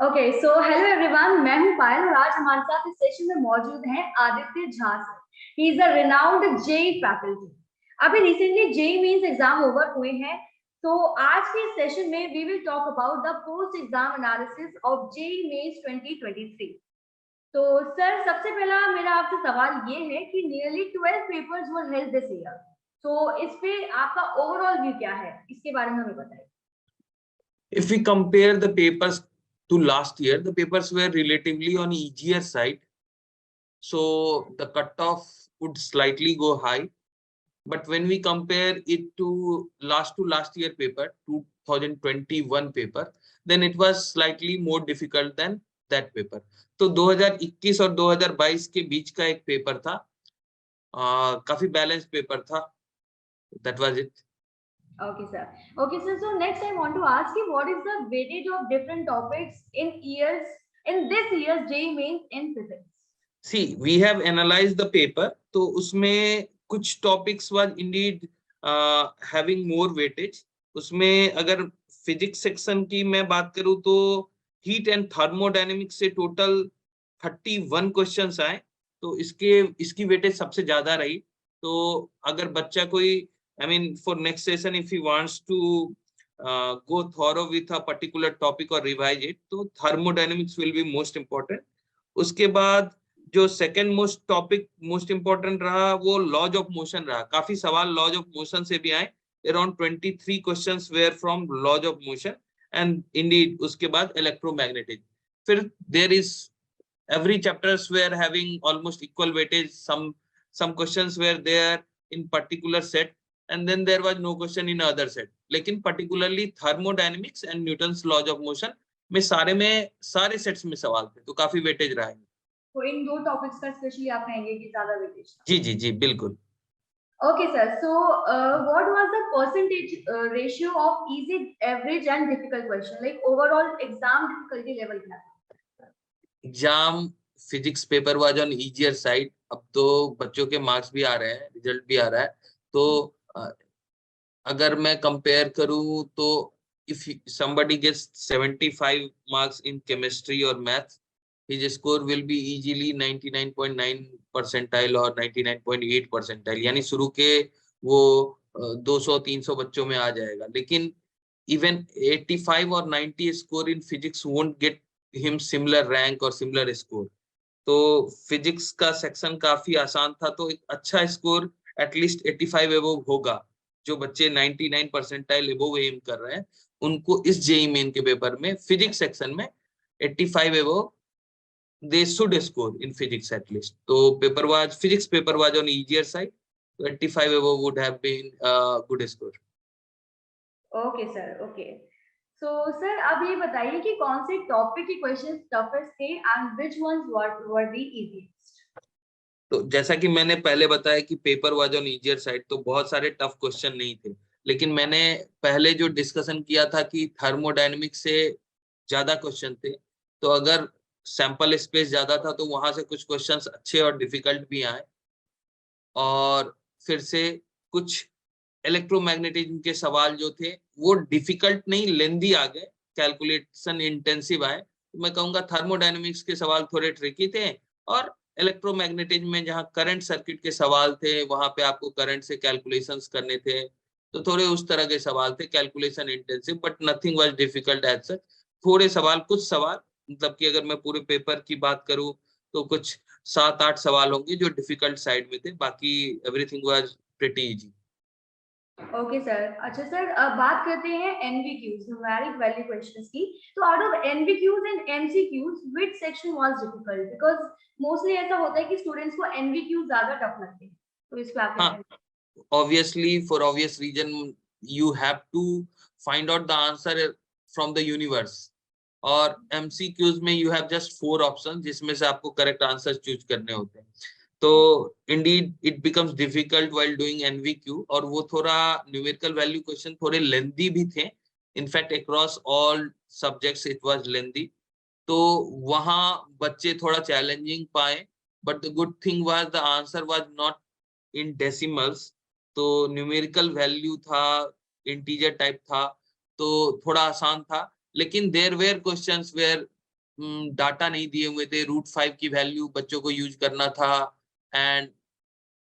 Okay so hello everyone, मैं हूं पायल और आज हमारे साथ इस सेशन में मौजूद हैं Aditya Jha sir. He is a renowned JEE faculty. अभी recently JEE Mains exam over हुए हैं, तो आज के इस सेशन में we will talk about the post exam analysis of JEE Mains 2023। तो सर, सबसे पहला मेरा आपसे सवाल ये है कि nearly 12 papers were held this year, तो इस पे आपका ओवरऑल व्यू क्या है, इसके बारे में हमें बताइए। If we compare the papers to last year, the papers were relatively on easier side, so the cutoff would slightly go high. But when we compare it to last year paper, 2021 paper, then it was slightly more difficult than that paper. तो 2021 और 2022 के बीच का एक paper था, काफी balance paper था. That was it. Okay, sir. Okay, sir. So next, I want to ask you, what is the weightage of different topics in this year's JEE Mains in physics? See, we have analyzed the paper. तो उसमें कुछ topics was indeed having more weightage. उसमें अगर physics section की मैं बात करूँ तो heat and thermodynamics से total 31 questions आए. तो इसकी weightage सबसे ज्यादा रही. तो अगर बच्चा कोई for next session if he wants to go thorough with a particular topic or revise it, तो thermodynamics will be most important. उसके बाद जो सेकंड मोस्ट इंपॉर्टेंट रहा वो लॉज ऑफ मोशन रहा. काफी सवाल लॉज ऑफ मोशन से भी आए. Around 23 questions were from laws of motion and indeed. उसके बाद इलेक्ट्रोमैग्नेटिज्म. फिर there is every chapters were having almost equal weightage. Some questions were there in particular set and then there was no question in other set. लेकिन particularly thermodynamics and Newton's laws of motion में सारे sets में सवाल थे. तो काफी weightage रहा है. तो इन दो टॉपिक्स का स्पेशली आप कहेंगे कि ज्यादा वेटेज था? जी जी जी बिल्कुल. Okay, sir. So, what was the percentage ratio of easy, average, and difficult question? Like overall exam difficulty level क्या था? Exam physics paper was on easier side. अब तो बच्चों के मार्क्स भी आ रहे हैं, रिजल्ट भी आ रहा है. तो अगर मैं कंपेयर करूं तो if somebody gets 75 marks in chemistry or math, his score will be easily 99.9 percentile or 99.8 percentile. यानी शुरू के वो 200-300 बच्चों में आ जाएगा. लेकिन even 85 or 90 score in physics won't get him similar rank or similar score. तो फिजिक्स का सेक्शन काफी आसान था. तो एक अच्छा स्कोर एटलीस्ट 85 एबोव होगा. जो बच्चे 99 परसेंटाइल एबोव एम कर रहे हैं उनको इस जेई मेन के पेपर में फिजिक्स सेक्शन में 85 above they should score in physics at least. तो physics paper was on easier side. 85 above would have been a good score. Okay, sir. Okay. So, sir, अब ये बताइए कि कौन से टॉपिक के क्वेश्चंस टफेस्ट थे and which ones were the easiest? तो जैसा कि मैंने पहले बताया कि paper was on easier side, तो बहुत सारे टफ क्वेश्चन नहीं थे. लेकिन मैंने पहले जो डिस्कशन किया था कि थर्मोडायनेमिक्स से ज्यादा क्वेश्चन थे. तो अगर सैंपल स्पेस ज्यादा था तो वहां से कुछ क्वेश्चंस अच्छे और डिफिकल्ट भी आए. और फिर से कुछ इलेक्ट्रोमैग्नेटिज्म के सवाल जो थे वो डिफिकल्ट नहीं लेंदी आ गए, कैलकुलेशन इंटेंसिव आए. तो मैं कहूंगा थर्मोडायनेमिक्स के सवाल थोड़े ट्रिकी थे. और इलेक्ट्रोमैग्नेटिज्म में जहां करंट सर्किट के सवाल थे वहां पे आपको करंट से कैलकुलेशंस करने थे. तो थोड़े उस तरह के सवाल थे, calculation intensive, but nothing was difficult as such. थोड़े सवाल, कुछ सवाल, मतलब कि अगर मैं पूरे पेपर की बात करूं तो कुछ 7-8 सवाल होंगे जो डिफिकल्ट साइड में थे. बाकी everything was pretty easy. Okay sir. अच्छा सर, अब बात करते हैं एनवीक्यूज, न्यूमेरिक वैल्यू क्वेश्चंस की. तो out of NVQs and MCQs which section was difficult? Because mostly ऐसा होता है कि स्टूडेंट्स को एनवीक्यूज ज्यादा टफ लगते हैं. तो इस पे आप क्या कहेंगे? Obviously, for obvious reason, you have to find out the answer from the universe. और MCQs में you have just 4 options जिसमें से आपको correct answer choose करने होते हैं. तो indeed it becomes difficult while doing NVQ. और वो थोड़ा numerical value question थोड़े lengthy भी थे. In fact, across all subjects it was lengthy. तो वहाँ बच्चे थोड़ा challenging पाए. But the good thing was the answer was not in decimals. तो न्यूमेरिकल वैल्यू था, इंटीजर टाइप था, तो थोड़ा आसान था. लेकिन there were questions where data नहीं दिए हुए थे, √5 की वैल्यू बच्चों को यूज करना था and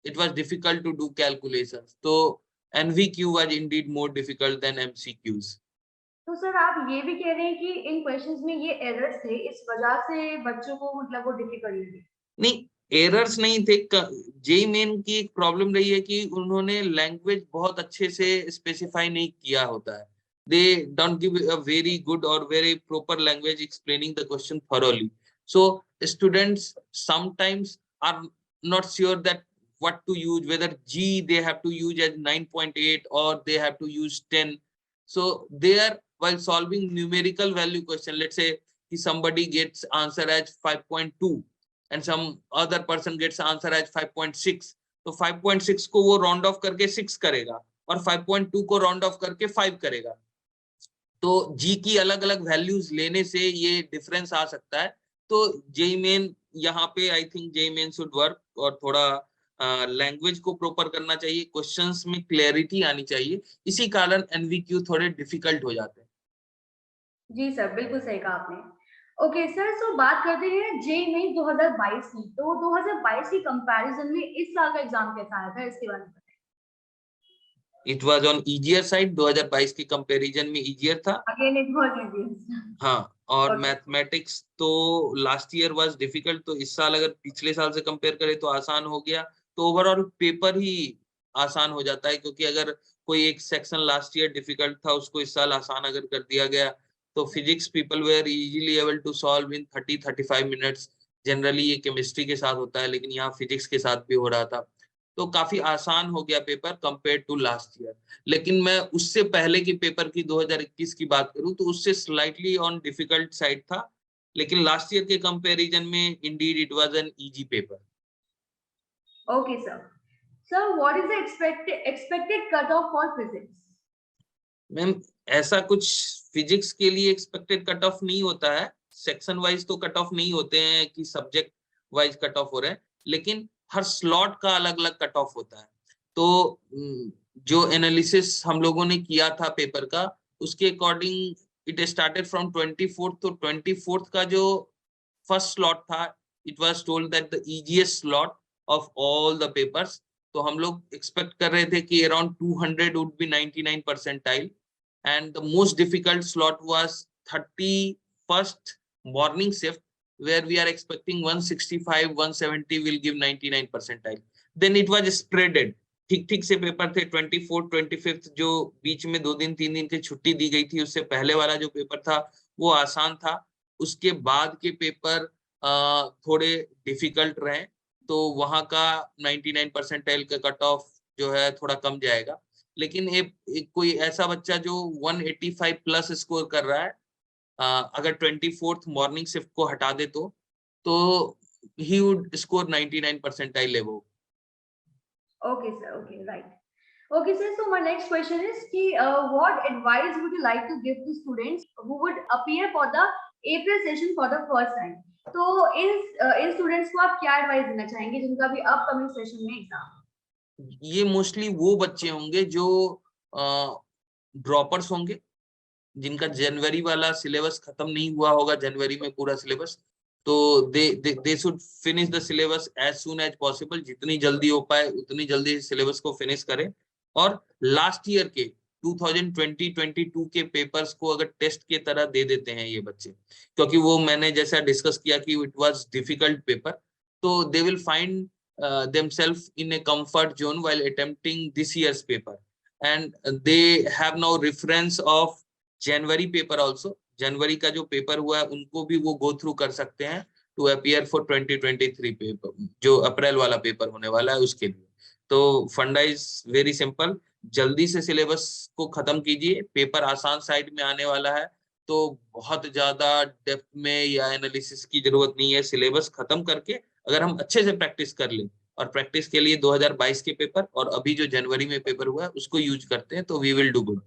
it was difficult to do calculations. So NVQ was indeed more difficult than MCQs. तो सर आप ये भी कह रहे हैं कि इन क्वेश्चंस में ये एरर्स थे, इस वजह से बच्चों को मतलब वो डिफिकल्ट लगी? नहीं, एरर्स नहीं थे। जेई मेन की एक प्रॉब्लम रही है कि उन्होंने लैंग्वेज बहुत अच्छे से स्पेसिफाई नहीं किया होता है। They don't give a very good or very proper language explaining the question thoroughly. So students sometimes are not sure that what to use, whether G they have to use as 9.8 or they have to use 10. So there, while solving numerical value question, let's say somebody gets answer as 5.2 and some other person gets answer as 5.6, तो 5.6 को वो round of करके 6 करेगा और 5.2 को round of करके 5 करेगा। तो जी की अलग अलग वैल्यूज लेने से ये डिफरेंस आ सकता है। तो जेई मेन यहाँ पे I think JEE Main should work और थोड़ा लैंग्वेज को प्रॉपर करना चाहिए, क्वेश्चंस में क्लैरिटी आनी चाहिए, इसी कारण एनवीक्यू थोड़े डिफिकल्ट हो जाते हैं। जी सर, बिल्कुल सही कहा आपने। ओके सर, सो बात करते हैं जेईई मेन 2022 की। तो 2022 की कंपैरिजन में इस साल का एग्जाम कैसा आया था, इसके बारे में बताइए। It was on easier side, 2022 के कंपैरिजन में इजियर था। Again it was easy. हाँ, और ओके। मैथमेटिक्स तो लास्ट ईयर वाज डिफिकल्ट, तो इस साल अगर पिछले साल से कंपेयर करें तो आसान हो गया। तो ओवरऑल पेपर ही आसान हो जाता है, क्योंकि अगर कोई एक सेक्शन लास्ट ईयर डिफिकल्ट था उसको इस साल आसान अगर कर दिया गया, तो physics people were easily able to solve in 30-35 minutes. Generally ये केमिस्ट्री के साथ होता है, लेकिन यहाँ फिजिक्स के साथ भी हो रहा था, तो काफी आसान हो गया paper compare to last year. लेकिन मैं उससे पहले की पेपर की 2021 की बात करूं तो उससे स्लाइटली ऑन डिफिकल्ट साइड था, लेकिन लास्ट ईयर के कंपैरिजन में Indeed it was an easy paper. Okay sir. Sir, what is the expected cut off for physics? Ma'am, ऐसा कुछ फिजिक्स के लिए एक्सपेक्टेड कट ऑफ नहीं होता है। सेक्शन वाइज तो कट ऑफ नहीं होते हैं कि सब्जेक्ट वाइज कट ऑफ हो रहे हैं, लेकिन हर स्लॉट का अलग अलग कट ऑफ होता है। तो जो एनालिसिस हम लोगों ने किया था पेपर का, उसके according it started from 24th। तो 24th का जो फर्स्ट स्लॉट था, it was told that the easiest slot of all the papers. तो हम लोग एक्सपेक्ट कर रहे थे कि around 200 would be 99 percentile, and the most difficult slot was 31st morning shift, where we are expecting 165-170 will give 99 percentile. Then it was spreaded, ठीक ठीक से पेपर थे। 24th 25th जो बीच में 2 दिन 3 दिन की छुट्टी दी गई थी, उससे पहले वाला जो पेपर था वो आसान था। उसके बाद के पेपर थोड़े डिफिकल्ट रहे, तो वहां का 99 परसेंटाइल का कट ऑफ जो है थोड़ा कम जाएगा। लेकिन एक कोई ऐसा बच्चा जो 185 प्लस स्कोर कर रहा है, अगर 24th मॉर्निंग शिफ्ट को हटा दे तो he would score 99 percentile above. Okay sir, okay, right. Okay sir, so my next question is कि what advice would you like to give to students who would appear for the April session for the first time? तो इन students को आप क्या advice देना चाहेंगे जिनका भी upcoming session में एग्जाम? ये मोस्टली वो बच्चे होंगे जो ड्रॉपर्स होंगे, जिनका जनवरी वाला सिलेबस खत्म नहीं हुआ होगा, जनवरी में पूरा सिलेबस। तो they should finish the syllabus as soon as possible, जितनी जल्दी हो पाए उतनी जल्दी सिलेबस को फिनिश करें। और लास्ट ईयर के 2020-22 के पेपर्स को अगर टेस्ट के तरह दे देते हैं ये बच्चे, क्योंकि वो मैंने जैसा डिस्कस किया कि इट वाज डिफिकल्ट पेपर, तो they will find themselves in a comfort zone while attempting this year's paper, and they have now reference of January paper also. जनवरी का जो पेपर हुआ है उनको भी वो गो थ्रू कर सकते हैं टू अपियर फॉर 2023 पेपर, जो अप्रैल वाला पेपर होने वाला है उसके लिए। तो फंडा इज वेरी सिंपल, जल्दी से सिलेबस को खत्म कीजिए, पेपर आसान साइड में आने वाला है, तो बहुत ज्यादा डेप्थ में या एनालिसिस की जरूरत नहीं है। सिलेबस खत्म करके अगर हम अच्छे से प्रैक्टिस कर लें, और प्रैक्टिस के लिए 2022 के पेपर और अभी जो जनवरी में पेपर हुआ है उसको यूज करते हैं, तो we will do good.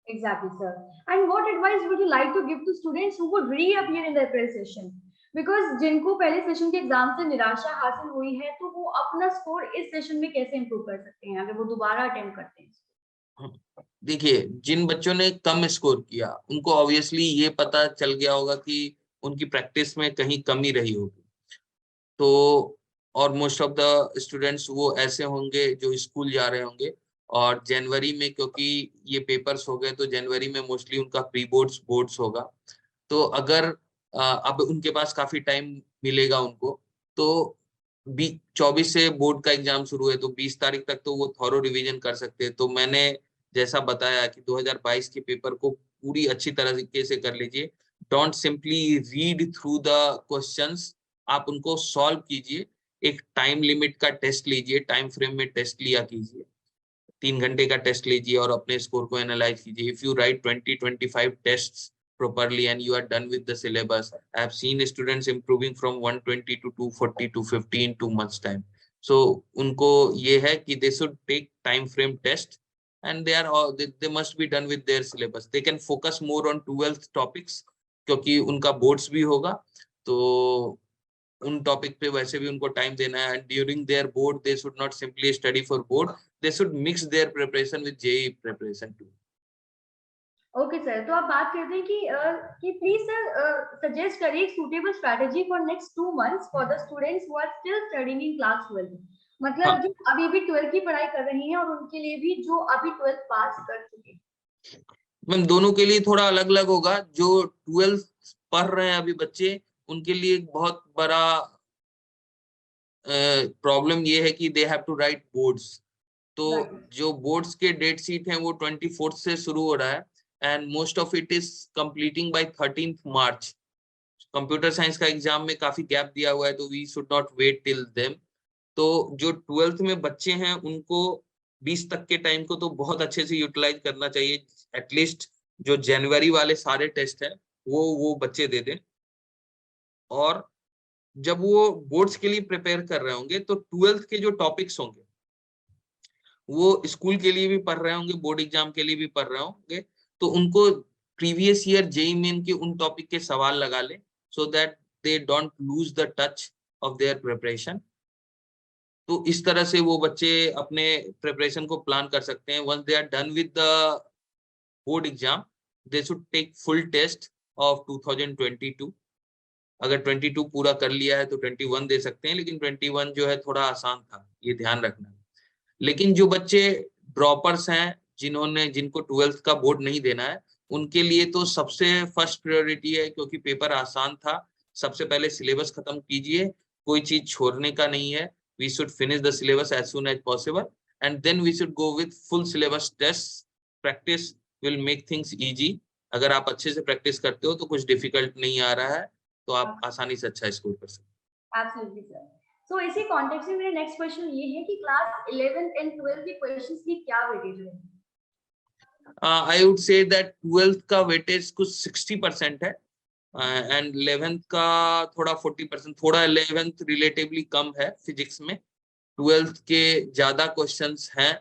Exactly, sir. And what advice would you like to give to students who would reappear in the April session? Because जिनको पहले सेशन के एग्जाम से निराशा हासिल हुई है, तो वो अपना स्कोर इस सेशन में कैसे इंप्रूव कर सकते हैं अगर वो दोबारा अटेम्प्ट करते हैं? देखिए, जिन बच्चों ने कम स्कोर किया उनको ऑब्वियसली ये पता चल गया होगा कि उनकी प्रैक्टिस में कहीं कमी रही होगी। तो और मोस्ट ऑफ द स्टूडेंट्स वो ऐसे होंगे जो स्कूल जा रहे होंगे, और जनवरी में क्योंकि ये पेपर्स हो गए तो जनवरी में मोस्टली उनका प्री बोर्ड्स होगा। तो अगर अब उनके पास काफी टाइम मिलेगा उनको, तो 24 से बोर्ड का एग्जाम शुरू है, तो 20 तारीख तक तो वो थॉरो रिवीजन कर सकते हैं। तो मैंने जैसा बताया कि 2022 के पेपर को पूरी अच्छी तरीके से कर लीजिए। Don't simply read through the questions, आप उनको सॉल्व कीजिए। एक टाइम लिमिट का टेस्ट लीजिए, टाइम फ्रेम में टेस्ट लिया कीजिए, 3 घंटे का टेस्ट लीजिए और अपने स्कोर को एनालाइज कीजिए। If you right 20-25 tests properly and you are done with the syllabus, I have seen students improving from 120 to 240 to 50 in 2 months time. So उनको ये है कि they should take time frame test and they must be done with their syllabus. They can focus more on 12th topics क्योंकि उनका boards भी होगा, तो उन टॉपिक पे वैसे भी उनको टाइम देना है। And during their board they should not simply study for board, they should mix their preparation with JEE preparation too. Okay sir, तो आप बात करते हैं कि प्लीज सर सजेस्ट करिए suitable strategy for next 2 months for the students who are still studying in class 12, मतलब जो अभी भी 12th की पढ़ाई कर रहे हैं और उनके लिए भी जो अभी 12th पास कर चुके हैं। मैम दोनों के लिए थोड़ा अलग अलग होगा। जो 12th पढ़ रहे हैं अभी बच्चे, उनके लिए एक बहुत बड़ा प्रॉब्लम ये है कि they have to write boards. तो जो बोर्ड्स के डेट शीट हैं वो 24th से शुरू हो रहा है and most of it is completing by 13th March. Computer science का एग्जाम में काफी गैप दिया हुआ है, तो we should not wait till them. तो जो 12th में बच्चे हैं उनको 20 तक के टाइम को तो बहुत अच्छे से यूटिलाइज करना चाहिए। एटलीस्ट जो जनवरी वाले सारे टेस्ट हैं वो बच्चे दे दें, और जब वो बोर्ड्स के लिए प्रिपेयर कर रहे होंगे तो 12th के जो टॉपिक्स होंगे वो स्कूल के लिए भी पढ़ रहे होंगे, बोर्ड एग्जाम के लिए भी पढ़ रहे होंगे, तो उनको प्रीवियस ईयर जेईई मेन के उन टॉपिक के सवाल लगा ले, so that they don't lose the touch of their preparation. तो इस तरह से वो बच्चे अपने प्रिपरेशन को प्लान कर सकते हैं। Once they are done with the board exam, they should take full test of 2022। अगर 22 पूरा कर लिया है तो 21 दे सकते हैं, लेकिन 21 जो है थोड़ा आसान था, ये ध्यान रखना। लेकिन जो बच्चे ड्रॉपर्स हैं, जिनको 12th का बोर्ड नहीं देना है, उनके लिए तो सबसे फर्स्ट प्रायोरिटी है, क्योंकि पेपर आसान था। सबसे पहले सिलेबस खत्म कीजिए, कोई चीज छोड़ने का नहीं है। We should finish the syllabus as soon as possible and then we should go with full syllabus test. Practice will make things easy. अगर आप अच्छे से प्रैक्टिस करते हो तो कुछ डिफिकल्ट नहीं आ रहा है, तो आप आसानी से अच्छा स्कोर कर सकते हैं। Absolutely sir. सो इसी कॉन्टेक्स्ट में मेरा नेक्स्ट क्वेश्चन ये है कि क्लास 11th एंड 12th के क्वेश्चंस की क्या वेटेज है? I would say that 12th का वेटेज कुछ 60% है एंड 11th का थोड़ा 40%। थोड़ा 11th रिलेटिवली कम है फिजिक्स में, 12th के ज्यादा क्वेश्चंस हैं,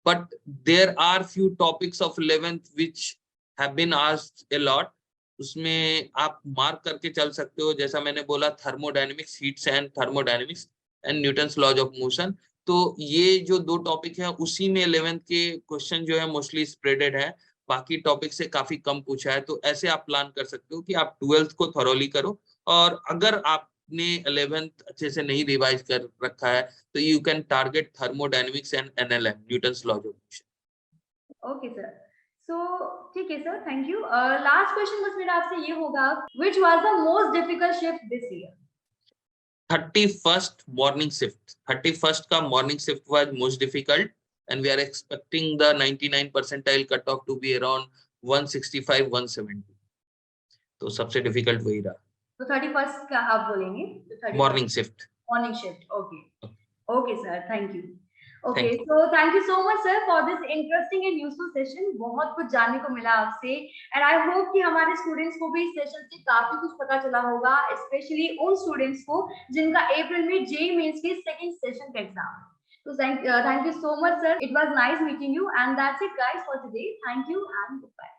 but there are few topics of 11th which have been asked a lot. उसमें आप मार्क करके चल सकते हो, जैसा मैंने बोला thermodynamics, heats and thermodynamics and Newton's laws of motion. तो ये जो 2 टॉपिक है उसी में 11th के क्वेश्चन जो है मोस्टली स्प्रेडेड है, बाकी टॉपिक से काफी कम पूछा है। तो ऐसे आप प्लान कर सकते हो कि आप 12th को थॉरोली करो, और अगर आपने 11th अच्छे से नहीं रिवाइज कर रखा है तो you can target thermodynamics and NLM, Newton's laws of motion. Okay sir, so ठीक है sir, thank you. Last question बस मेरा आपसे ये होगा, which was the most difficult shift this year? 31st morning shift. 31st का morning shift was most difficult and we are expecting the 99 percentile cutoff to be around 165-170. तो सबसे difficult वही रहा। तो 31st का आप बोलेंगे? Morning shift. Morning shift, okay. Okay sir, thank you. Okay, Thank you. so thank you so much sir for this interesting and useful session. बहुत कुछ जानने को मिला आपसे, and I hope कि हमारे स्टूडेंट्स को भी इस सेशन से काफी कुछ पता चला होगा, स्पेशली उन स्टूडेंट्स को जिनका अप्रैल में जेईई मेंस की सेकंड सेशन का एग्जाम है। So thank you so much sir. It was nice meeting you, and that's it guys for today. Thank you and goodbye.